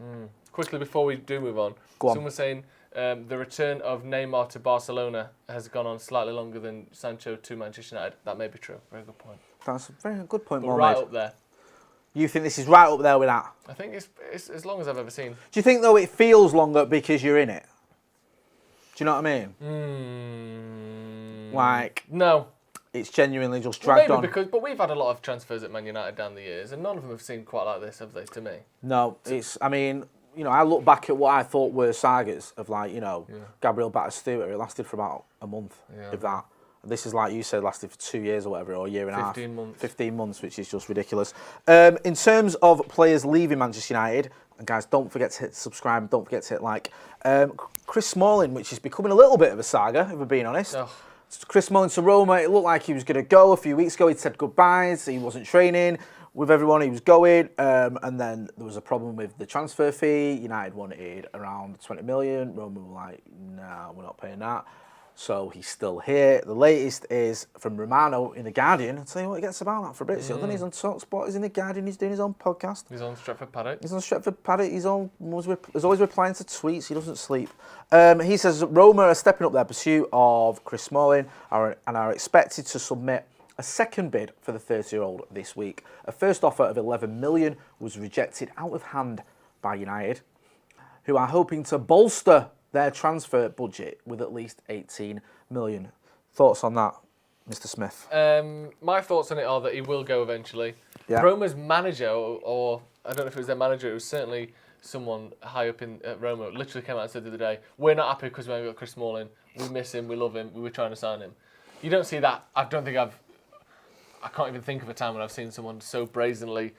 Quickly before we do move on, someone's saying the return of Neymar to Barcelona has gone on slightly longer than Sancho to Manchester United. That may be true. Very good point. That's a very good point, but right up there. You think this is right up there with that? I think it's as long as I've ever seen. Do you think, though, it feels longer because you're in it? Do you know what I mean? No. It's genuinely just dragged on. But we've had a lot of transfers at Man United down the years, and none of them have seemed quite like this, have they, to me? No, I look back at what I thought were sagas of Gabriel Batistuta. It lasted for about a month, if that. This is, like you said, lasted for 2 years or whatever, or a year and a half. 15 months. 15 months, which is just ridiculous. In terms of players leaving Manchester United, and guys, don't forget to hit subscribe, don't forget to hit like. Chris Smalling, which is becoming a little bit of a saga, if we're being honest. Oh. Chris Smalling to Roma, it looked like he was going to go a few weeks ago. He'd said goodbyes, he wasn't training with everyone, he was going, and then there was a problem with the transfer fee. United wanted around 20 million. Roma were like, no, we're not paying that. So he's still here. The latest is from Romano in The Guardian. I'll tell you what he gets about that for a bit. Then he's on TalkSport, he's in The Guardian, he's doing his own podcast. He's on Stretford Paddock. He's on Stretford Paddock. He's always replying to tweets. He doesn't sleep. He says Roma are stepping up their pursuit of Chris Smalling and are expected to submit a second bid for the 30-year-old this week. A first offer of 11 million was rejected out of hand by United, who are hoping to bolster their transfer budget with at least 18 million. Thoughts on that, Mr. Smith? My thoughts on it are that he will go eventually. Yeah. Roma's manager, or I don't know if it was their manager, it was certainly someone high up in Roma, literally came out and said the other day, we're not happy because we haven't got Chris Smalling. We miss him, we love him, we were trying to sign him. You don't see that. I can't even think of a time when I've seen someone so brazenly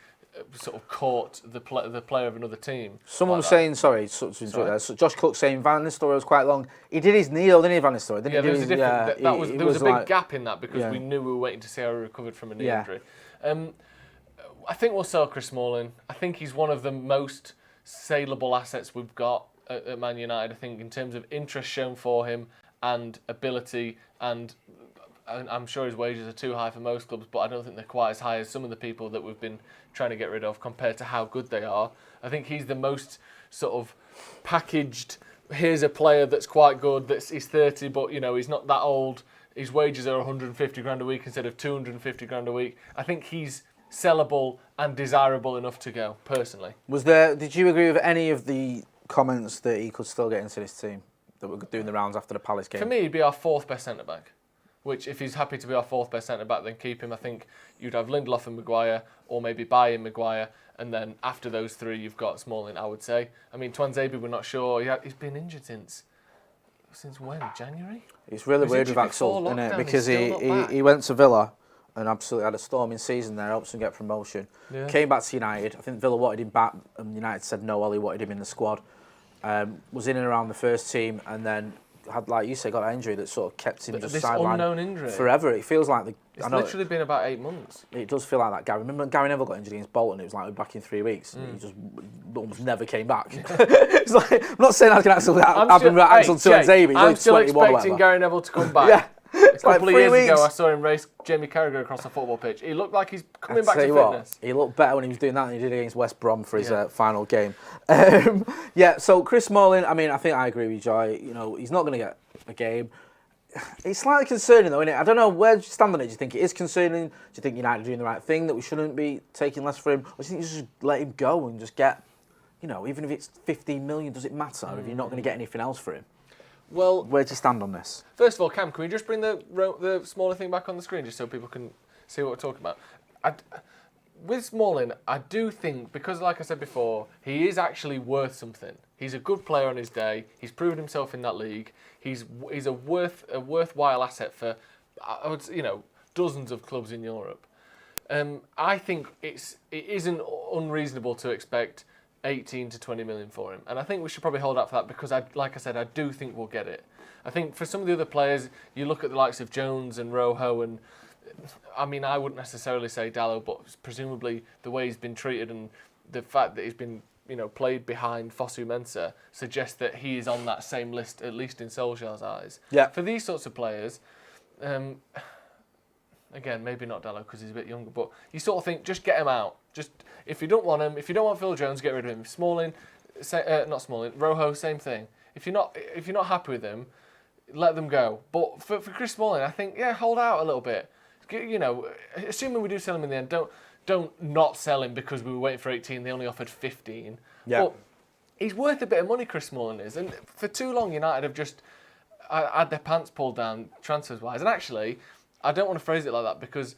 sort of caught the player of another team. Someone was saying, sorry to interrupt there. So Josh Cook saying Van Nistelrooy was quite long. He did his knee, though, didn't he, Van Nistelrooy? Yeah, there was a different. There was a big gap in that because we knew we were waiting to see how he recovered from a knee injury. I think we'll sell Chris Smalling. I think he's one of the most saleable assets we've got at Man United. I think in terms of interest shown for him and ability, and I'm sure his wages are too high for most clubs, but I don't think they're quite as high as some of the people that we've been trying to get rid of compared to how good they are. I think he's the most sort of packaged, here's a player that's quite good, he's 30, but he's not that old. His wages are 150 grand a week instead of 250 grand a week. I think he's sellable and desirable enough to go, personally. Did you agree with any of the comments that he could still get into this team that were doing the rounds after the Palace game? For me, he'd be our fourth best centre-back. Which, if he's happy to be our fourth best centre-back, then keep him. I think you'd have Lindelof and Maguire, or maybe buy in Maguire, and then after those three, you've got Smalling, I would say. I mean, Tuanzebe, we're not sure. He's been injured since when? January? It's really weird with Axel, isn't it? Because he went to Villa and absolutely had a storming season there, helps him get promotion. Yeah. Came back to United. I think Villa wanted him back, and United said no, Ollie wanted him in the squad. Was in and around the first team, and then had, like you say, got an injury that sort of kept him just sidelined. Unknown injury Forever. It feels like it's literally been about 8 months. It does feel like that. Remember when Gary Neville got injured against Bolton? It was like back in 3 weeks. And he just almost never came back. It's like, I'm not saying that can actually happen with Axel Tuanzebe. I'm still expecting Gary Neville to come back. Yeah. A couple of years ago, I saw him race Jamie Carragher across the football pitch. He looked like he's coming back to fitness. He looked better when he was doing that than he did against West Brom for his final game. So Chris Smalling, I think I agree with Joy. He's not going to get a game. It's slightly concerning, though, isn't it? I don't know, where do you stand on it? Do you think it is concerning? Do you think United are doing the right thing, that we shouldn't be taking less for him? Or do you think you just let him go and just get, even if it's 15 million, does it matter if you're not going to get anything else for him? Well, where do you stand on this? First of all, Cam, can we just bring the smaller thing back on the screen just so people can see what we're talking about? With Smalling, I do think, because like I said before, he is actually worth something. He's a good player on his day. He's proven himself in that league. He's a worthwhile asset for, dozens of clubs in Europe. I think it isn't unreasonable to expect 18 to 20 million for him. And I think we should probably hold out for that because, like I said, I do think we'll get it. I think for some of the other players, you look at the likes of Jones and Rojo, and I wouldn't necessarily say Dalot, but presumably the way he's been treated and the fact that he's been played behind Fosu Mensah suggests that he is on that same list, at least in Solskjaer's eyes. Yeah. For these sorts of players, again, maybe not Dalot because he's a bit younger, but you sort of think, just get him out. Just if you don't want him, if you don't want Phil Jones, get rid of him. Smalling, not Smalling, Rojo, same thing. If you're not happy with him, let them go. But for Chris Smalling, I think hold out a little bit. Assuming we do sell him in the end, don't not sell him because we were waiting for 18. They only offered 15. Yeah. But he's worth a bit of money, Chris Smalling is. And for too long, United have just had their pants pulled down transfers-wise. And actually, I don't want to phrase it like that because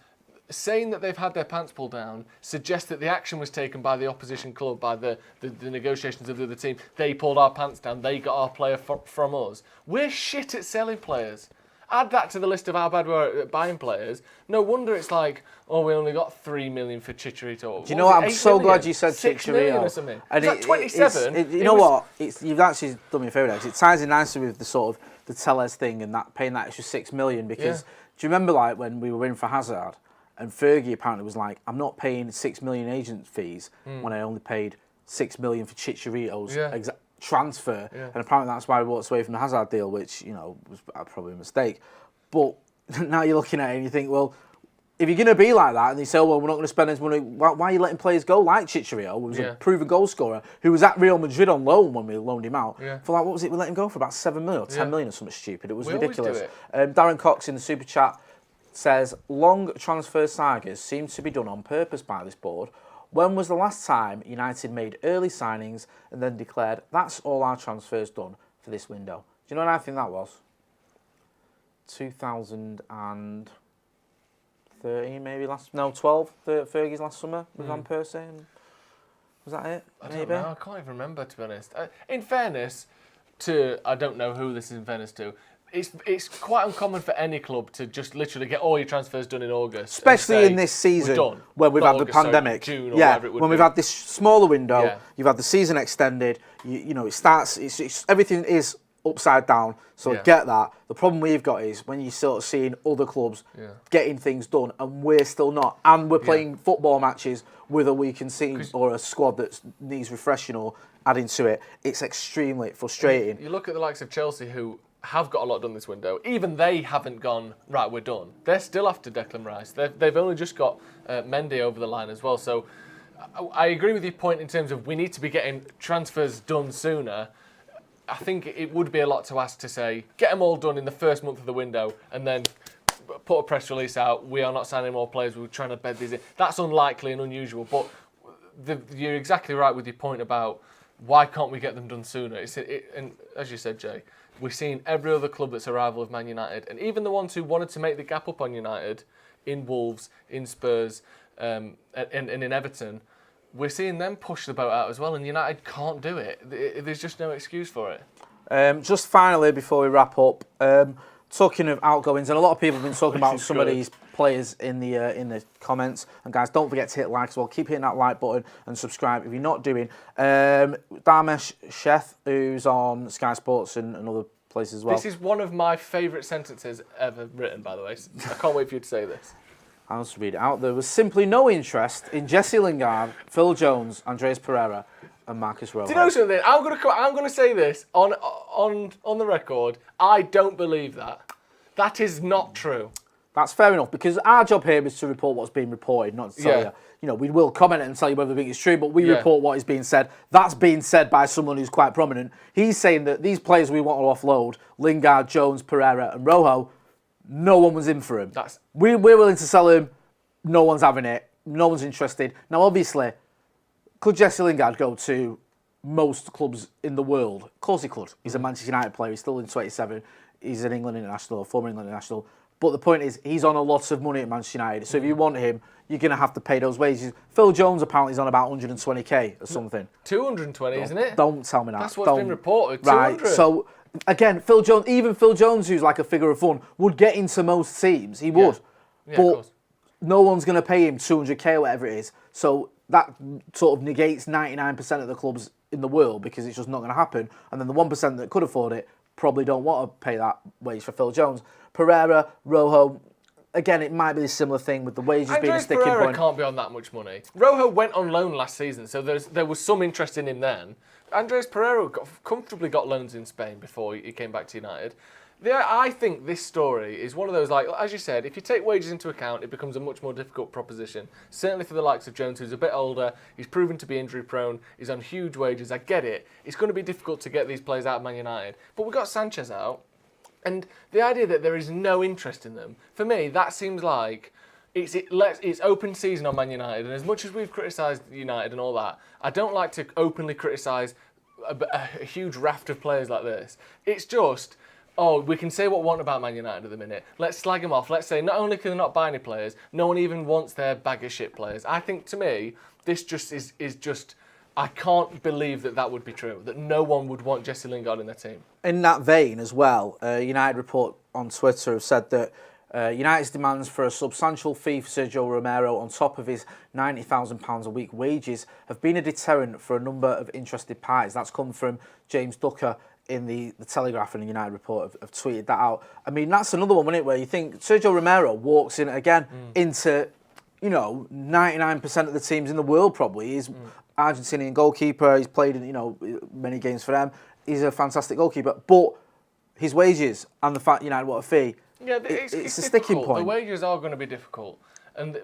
saying that they've had their pants pulled down suggests that the action was taken by the opposition club, by the negotiations of the other team. They pulled our pants down. They got our player from us. We're shit at selling players. Add that to the list of how bad we are at buying players. No wonder it's like, oh, we only got 3 million for Chicharito. Do you know what? I'm so glad you said 6 million Chicharito. or something. And it's like 27. You know what? You've actually done me a favour, because it ties in nicely with the sort of the Telles thing and that paying that extra 6 million. Because do you remember like when we were in for Hazard, and Fergie apparently was like, I'm not paying 6 million agent fees when I only paid 6 million for Chicharito's transfer, and apparently that's why we walked away from the Hazard deal, which was probably a mistake. But now you're looking at it and you think, well, if you're going to be like that, and they say, oh, well, we're not going to spend this money, why are you letting players go like Chicharito, who was a proven goal scorer, who was at Real Madrid on loan when we loaned him out? For like, what was it? We let him go for about 7 million or 10 million or something stupid. It was ridiculous. Darren Cox in the super chat says, long transfer sagas seem to be done on purpose by this board. When was the last time United made early signings and then declared, that's all our transfers done for this window? Do you know what I think that was? 2013 maybe 12, Fergie's last summer with Van Persie. Was that it? I don't know, I can't even remember, to be honest. In fairness to, I don't know who this is in fairness to, it's quite uncommon for any club to just literally get all your transfers done in August. Especially in this season where we've had the pandemic. June or whatever it would when we've had this smaller window, you've had the season extended, it starts, everything is upside down, so I get that. The problem we've got is when you're sort of seeing other clubs getting things done and we're still not, and we're playing football matches with a weakened team or a squad that needs refreshing or adding to it, it's extremely frustrating. You look at the likes of Chelsea, who have got a lot done this window. Even they haven't gone, right, we're done. They're still after Declan Rice. They've only just got Mendy over the line as well. So I agree with your point in terms of we need to be getting transfers done sooner. I think it would be a lot to ask to say, get them all done in the first month of the window and then put a press release out, we are not signing more players, we're trying to bed these in. That's unlikely and unusual, but you're exactly right with your point about why can't we get them done sooner? And as you said, Jay, we're seeing every other club that's a rival of Man United, and even the ones who wanted to make the gap up on United, in Wolves, in Spurs, and in Everton, we're seeing them push the boat out as well, and United can't do it. There's just no excuse for it. Just finally, before we wrap up, talking of outgoings, and a lot of people have been talking about some of these players in the comments. And guys, don't forget to hit like as well. Keep hitting that like button and subscribe if you're not doing. Dharmesh Sheth, who's on Sky Sports and other places as well. This is one of my favourite sentences ever written, by the way. I can't wait for you to say this. I'll just read it out. There was simply no interest in Jesse Lingard, Phil Jones, Andreas Pereira, and Marcus Rojo. Do you know something? I'm gonna say this on the record. I don't believe that. That is not true. That's fair enough, because our job here is to report what's being reported, not to tell you. We will comment and tell you whether we think it's true, but we report what is being said. That's being said by someone who's quite prominent. He's saying that these players we want to offload, Lingard, Jones, Pereira, and Rojo, no one was in for him. We're willing to sell him. No one's having it. No one's interested. Now, obviously, could Jesse Lingard go to most clubs in the world? Of course he could. He's a Manchester United player. He's still in 27. He's an England international, former England international. But the point is, he's on a lot of money at Manchester United. So if you want him, you're going to have to pay those wages. Phil Jones apparently is on about 120k or something. 220, isn't it? Don't tell me that. That's what's been reported. 200. Right. So again, Phil Jones, who's like a figure of fun, would get into most teams. He would. Yeah, but no one's going to pay him 200k or whatever it is. So that sort of negates 99% of the clubs in the world, because it's just not going to happen. And then the 1% that could afford it probably don't want to pay that wage for Phil Jones. Pereira, Rojo, again, it might be a similar thing with the wages being a sticking Pereira point. Can't be on that much money. Rojo went on loan last season, so there was some interest in him then. Andres Pereira comfortably got loans in Spain before he came back to United. I think this story is one of those, like, as you said, if you take wages into account, it becomes a much more difficult proposition. Certainly for the likes of Jones, who's a bit older, he's proven to be injury prone, he's on huge wages, I get it. It's going to be difficult to get these players out of Man United. But we got Sanchez out, and the idea that there is no interest in them, for me, that seems like it's open season on Man United, and as much as we've criticised United and all that, I don't like to openly criticise a huge raft of players like this. It's just, we can say what we want about Man United at the minute. Let's slag them off. Let's say not only can they not buy any players, no one even wants their bag of shit players. I think, to me, this just is just I can't believe that would be true, that no one would want Jesse Lingard in their team. In that vein as well, United Report on Twitter have said that United's demands for a substantial fee for Sergio Romero on top of his £90,000 a week wages have been a deterrent for a number of interested parties. That's come from James Ducker in the Telegraph, and the United Report have tweeted that out. I mean, that's another one, isn't it, where you think Sergio Romero walks in again into, 99% of the teams in the world probably. He's Argentinian goalkeeper. He's played in, many games for them. He's a fantastic goalkeeper. But his wages and the fact United want a fee, yeah, it's a sticking point. The wages are going to be difficult, and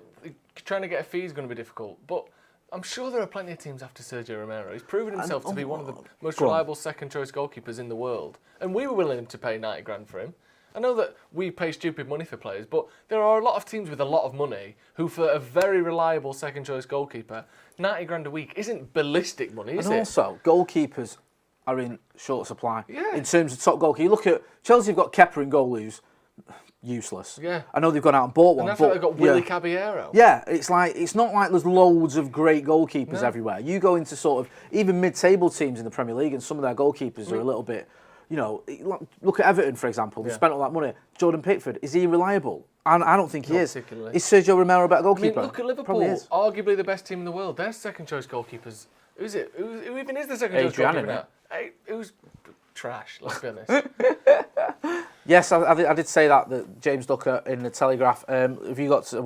trying to get a fee is going to be difficult. But I'm sure there are plenty of teams after Sergio Romero. He's proven himself to be one of the most reliable second-choice goalkeepers in the world, and we were willing to pay 90 grand for him. I know that we pay stupid money for players, but there are a lot of teams with a lot of money who, for a very reliable second-choice goalkeeper, 90 grand a week isn't ballistic money, is it? And also, goalkeepers are in short supply. Yeah. In terms of top goalkeeper, you look at Chelsea have got Kepa and goal who's useless. Yeah. I know they've gone out and bought one. And that's why they've got Willy Caballero. Yeah, it's not like there's loads of great goalkeepers everywhere. You go into sort of even mid-table teams in the Premier League, and some of their goalkeepers are a little bit, look at Everton, for example. They spent all that money. Jordan Pickford, is he reliable? I don't think he is. Particularly. Is Sergio Romero a better goalkeeper? I mean, look at Liverpool, arguably the best team in the world. Their second-choice goalkeepers. Who's it? Who even is the second-choice goalkeeper now? Who's trash, let's be honest. Yes, I did say that James Ducker in the Telegraph. We got to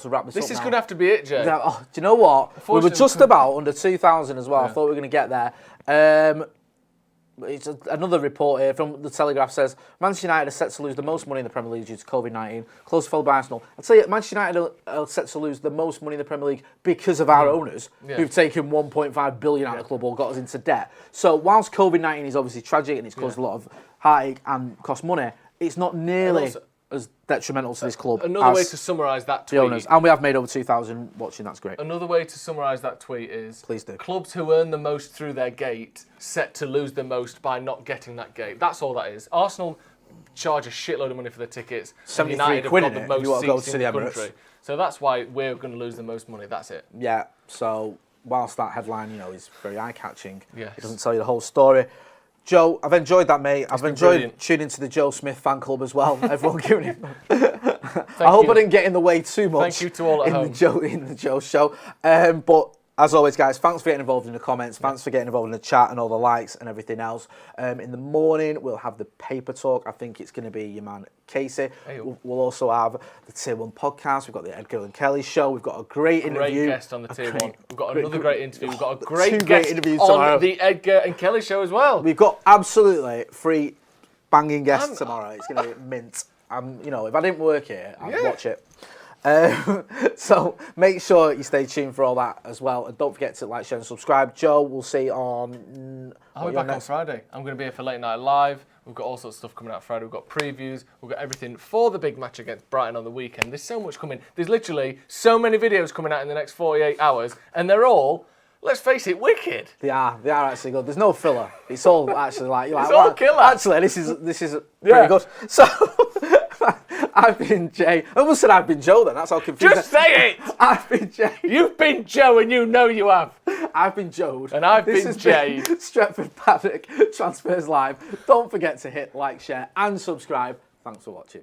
wrap this up. This is going to have to be it, Jay. Do you know what? We were just about under 2,000 as well. I thought we were going to get there. It's another report here from the Telegraph says Manchester United are set to lose the most money in the Premier League due to COVID-19, close followed by Arsenal. I'd say Manchester United are set to lose the most money in the Premier League because of our owners who've taken 1.5 billion out of the club or got us into debt. So whilst COVID-19 is obviously tragic and it's caused a lot of heartache and cost money, it's not nearly as detrimental to this club. Another way to summarise that tweet. The owners. And we have made over 2,000 watching, that's great. Another way to summarise that tweet is please do. Clubs who earn the most through their gate set to lose the most by not getting that gate. That's all that is. Arsenal charge a shitload of money for their tickets. 73 quid in it if you want to go to the Emirates. So that's why we're going to lose the most money. That's it. Yeah, so whilst that headline, is very eye-catching, yes, it doesn't tell you the whole story. Joe, I've enjoyed that, mate. I've enjoyed tuning to the Joe Smith fan club as well. Everyone giving him. I hope I didn't get in the way too much. Thank you to all at home. In the Joe show. But as always, guys, thanks for getting involved in the comments. Thanks for getting involved in the chat and all the likes and everything else. In the morning, we'll have the paper talk. I think it's going to be your man Casey. We'll also have the Tier 1 podcast. We've got the Edgar and Kelly show. We've got a great interview. Great guest on the Tier 1. We've got another great interview. We've got a great guest interviews on tomorrow. the Edgar and Kelly show as well. We've got absolutely 3 banging guests tomorrow. It's going to be mint. If I didn't work here, I'd watch it. So make sure you stay tuned for all that as well, and don't forget to like, share and subscribe. Joe, we'll see you on... I'll be back on Friday. I'm going to be here for Late Night Live. We've got all sorts of stuff coming out Friday. We've got previews. We've got everything for the big match against Brighton on the weekend. There's so much coming. There's literally so many videos coming out in the next 48 hours, and they're all, let's face it, wicked. They are actually good. There's no filler. It's all actually like... It's all killer. Actually, this is pretty good. So... I've been Jay. I almost said I've been Joe then. That's how confusing. Just say it! I've been Jay. You've been Joe and you know you have. I've been Joed. And I've been Jay. Stretford Paddock Transfers Live. Don't forget to hit like, share and subscribe. Thanks for watching.